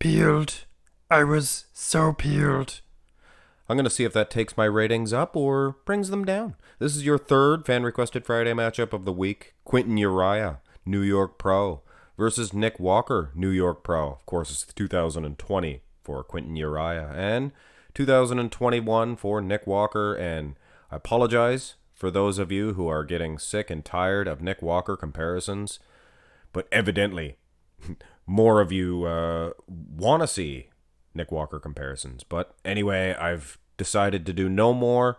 Peeled. I was so peeled. I'm going to see if that takes my ratings up or brings them down. This is your third fan requested Friday matchup of the week. Quinton Uriah, New York Pro, versus Nick Walker, New York Pro. Of course, it's 2020 for Quinton Uriah and 2021 for Nick Walker. And I apologize for those of you who are getting sick and tired of Nick Walker comparisons, but evidently more of you want to see Nick Walker comparisons. But anyway, I've decided to do no more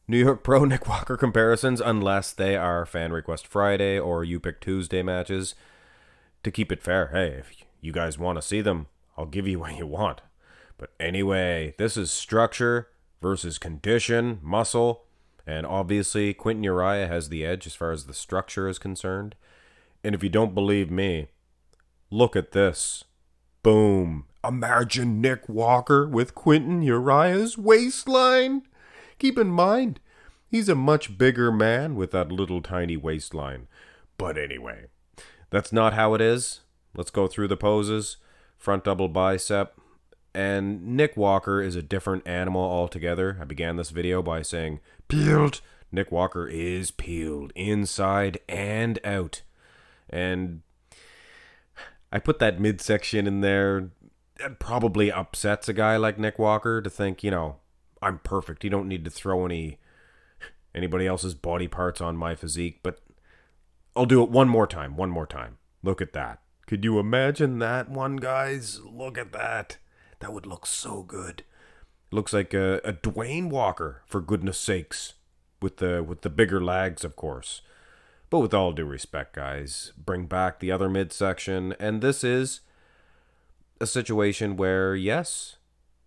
New York Pro Nick Walker comparisons unless they are Fan Request Friday or You Pick Tuesday matches. To keep it fair, hey, if you guys want to see them, I'll give you what you want. But anyway, this is structure versus condition, muscle, and obviously Quinton Uriah has the edge as far as the structure is concerned. And if you don't believe me, look at this. Boom. Imagine Nick Walker with Quinton Uriah's waistline. Keep in mind, he's a much bigger man with that little tiny waistline. But anyway, that's not how it is. Let's go through the poses. Front double bicep. And Nick Walker is a different animal altogether. I began this video by saying, peeled. Nick Walker is peeled inside and out. And I put that midsection in there. That probably upsets a guy like Nick Walker to think, I'm perfect. You don't need to throw anybody else's body parts on my physique. But I'll do it one more time. Look at that. Could you imagine that one, guys? Look at that. That would look so good. It looks like a Dwayne Walker, for goodness sakes. With the bigger legs, of course. But with all due respect, guys, bring back the other midsection. And this is a situation where, yes,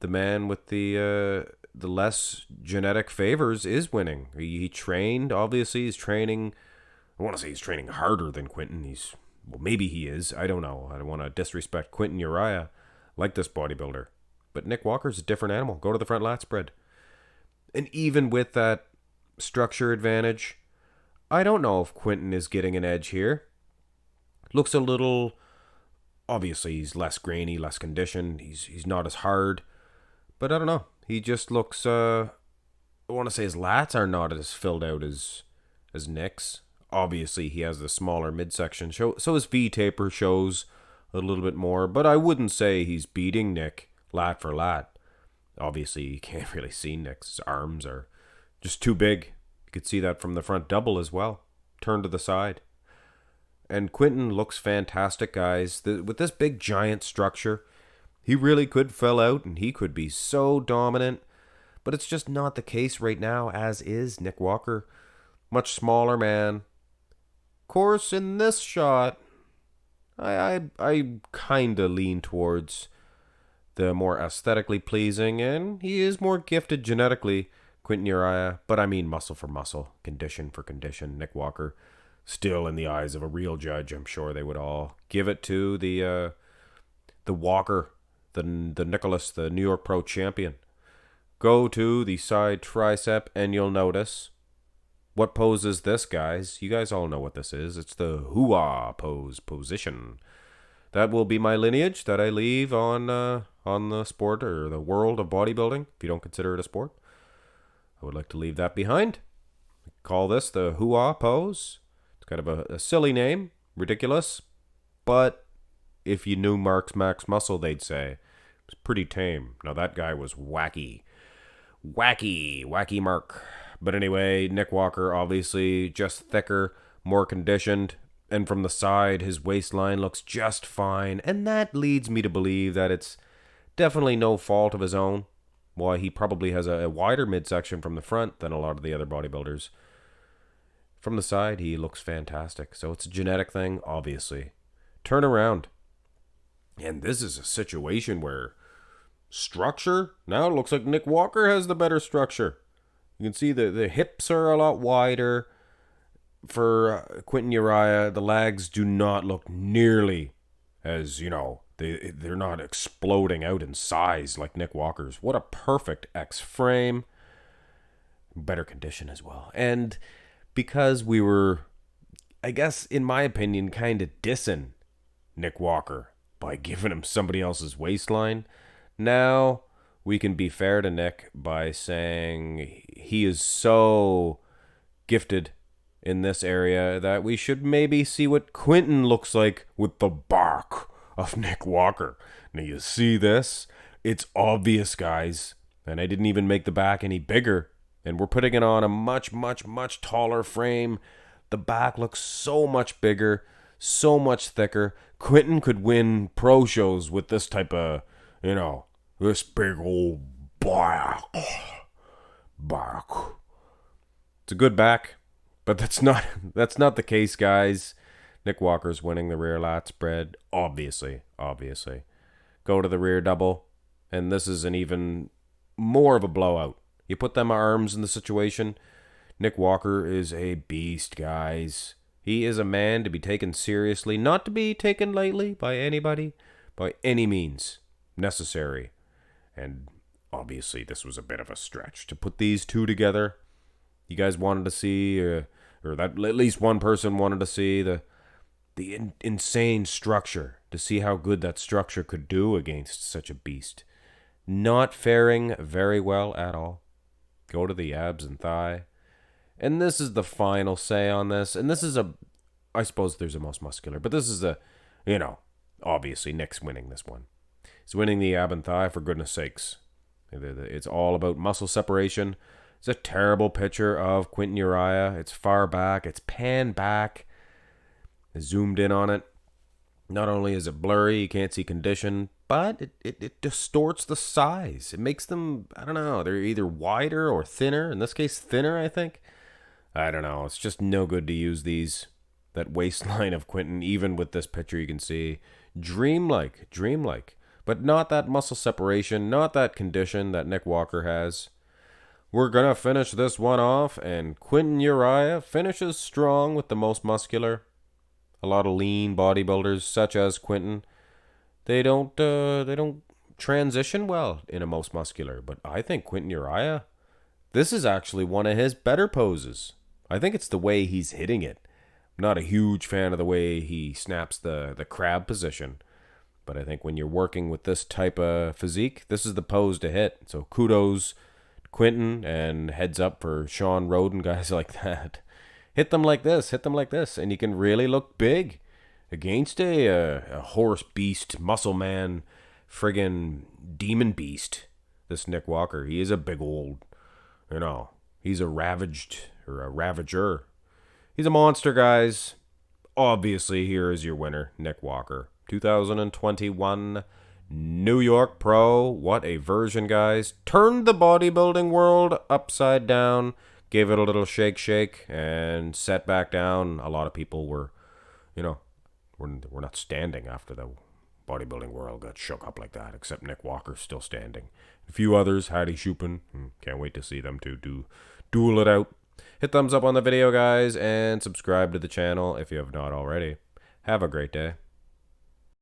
the man with the less genetic favors is winning. He trained, obviously, he's training. I want to say he's training harder than Quinton. Maybe he is. I don't know. I don't want to disrespect Quinton Uriah like this bodybuilder. But Nick Walker's a different animal. Go to the front lat spread. And even with that structure advantage, I don't know if Quinton is getting an edge here. Looks a little... Obviously, he's less grainy, less conditioned. He's not as hard. But I don't know. He just looks... I want to say his lats are not as filled out as Nick's. Obviously, he has the smaller midsection. So his V-taper shows a little bit more. But I wouldn't say he's beating Nick lat for lat. Obviously, you can't really see Nick's. His arms are just too big. You could see that from the front double as well. Turn to the side. And Quinton looks fantastic, guys. With this big giant structure, he really could fill out and he could be so dominant. But it's just not the case right now, as is Nick Walker. Much smaller man. Of course, in this shot, I kind of lean towards the more aesthetically pleasing, and he is more gifted genetically, Quinton Uriah. But I mean muscle for muscle, condition for condition. Nick Walker, still in the eyes of a real judge, I'm sure they would all give it to the Walker, the Nicholas, the New York Pro champion. Go to the side tricep, and you'll notice what pose is this, guys. You guys all know what this is. It's the hoo-ah position. That will be my lineage that I leave on the sport or the world of bodybuilding, if you don't consider it a sport. I would like to leave that behind. Call this the hoo-ah pose. It's kind of a silly name, ridiculous, but if you knew Mark's Max Muscle, they'd say it's pretty tame. Now that guy was wacky Mark. But anyway, Nick Walker obviously just thicker, more conditioned, and from the side his waistline looks just fine, and that leads me to believe that it's definitely no fault of his own why he probably has a wider midsection from the front than a lot of the other bodybuilders. From the side, he looks fantastic. So it's a genetic thing, obviously. Turn around. And this is a situation where structure, now it looks like Nick Walker has the better structure. You can see the hips are a lot wider. For Quinton Uriah, the legs do not look nearly as, they're not exploding out in size like Nick Walker's. What a perfect X frame. Better condition as well. And because we were, I guess, in my opinion, kind of dissing Nick Walker by giving him somebody else's waistline. Now we can be fair to Nick by saying he is so gifted in this area that we should maybe see what Quinton looks like with the back of Nick Walker. Now you see this? It's obvious, guys. And I didn't even make the back any bigger. And we're putting it on a much, much, much taller frame. The back looks so much bigger, so much thicker. Quinton could win pro shows with this type of, this big old back. It's a good back, but that's not the case, guys. Nick Walker's winning the rear lat spread, obviously. Go to the rear double, and this is an even more of a blowout. You put them arms in the situation. Nick Walker is a beast, guys. He is a man to be taken seriously, not to be taken lightly by anybody, by any means necessary. And obviously this was a bit of a stretch to put these two together. You guys wanted to see, or that at least one person wanted to see the insane structure, to see how good that structure could do against such a beast. Not faring very well at all. Go to the abs and thigh. And this is the final say on this. And this is I suppose there's a most muscular, but this is obviously Nick's winning this one. He's winning the ab and thigh, for goodness sakes. It's all about muscle separation. It's a terrible picture of Quinton Uriah. It's far back. It's pan back. I zoomed in on it. Not only is it blurry, you can't see condition, but it distorts the size. It makes them, I don't know, they're either wider or thinner. In this case, thinner, I think. I don't know. It's just no good to use these. That waistline of Quinton, even with this picture, you can see dreamlike. But not that muscle separation, not that condition that Nick Walker has. We're going to finish this one off, and Quinton Uriah finishes strong with the most muscular. A lot of lean bodybuilders, such as Quinton, they don't transition well in a most muscular. But I think Quinton Uriah, this is actually one of his better poses. I think it's the way he's hitting it. I'm not a huge fan of the way he snaps the crab position. But I think when you're working with this type of physique, this is the pose to hit. So kudos Quinton, and heads up for Sean Roden, guys like that. Hit them like this, and you can really look big against a horse beast, muscle man, friggin' demon beast. This Nick Walker, he is a big old, he's a ravager. He's a monster, guys. Obviously, here is your winner, Nick Walker. 2021 New York Pro. What a version, guys. Turned the bodybuilding world upside down. Gave it a little shake, and set back down. A lot of people were, we're not standing after the bodybuilding world got shook up like that, except Nick Walker still standing. A few others, Hadi Chupin. Can't wait to see them two duel it out. Hit thumbs up on the video, guys, and subscribe to the channel if you have not already. Have a great day.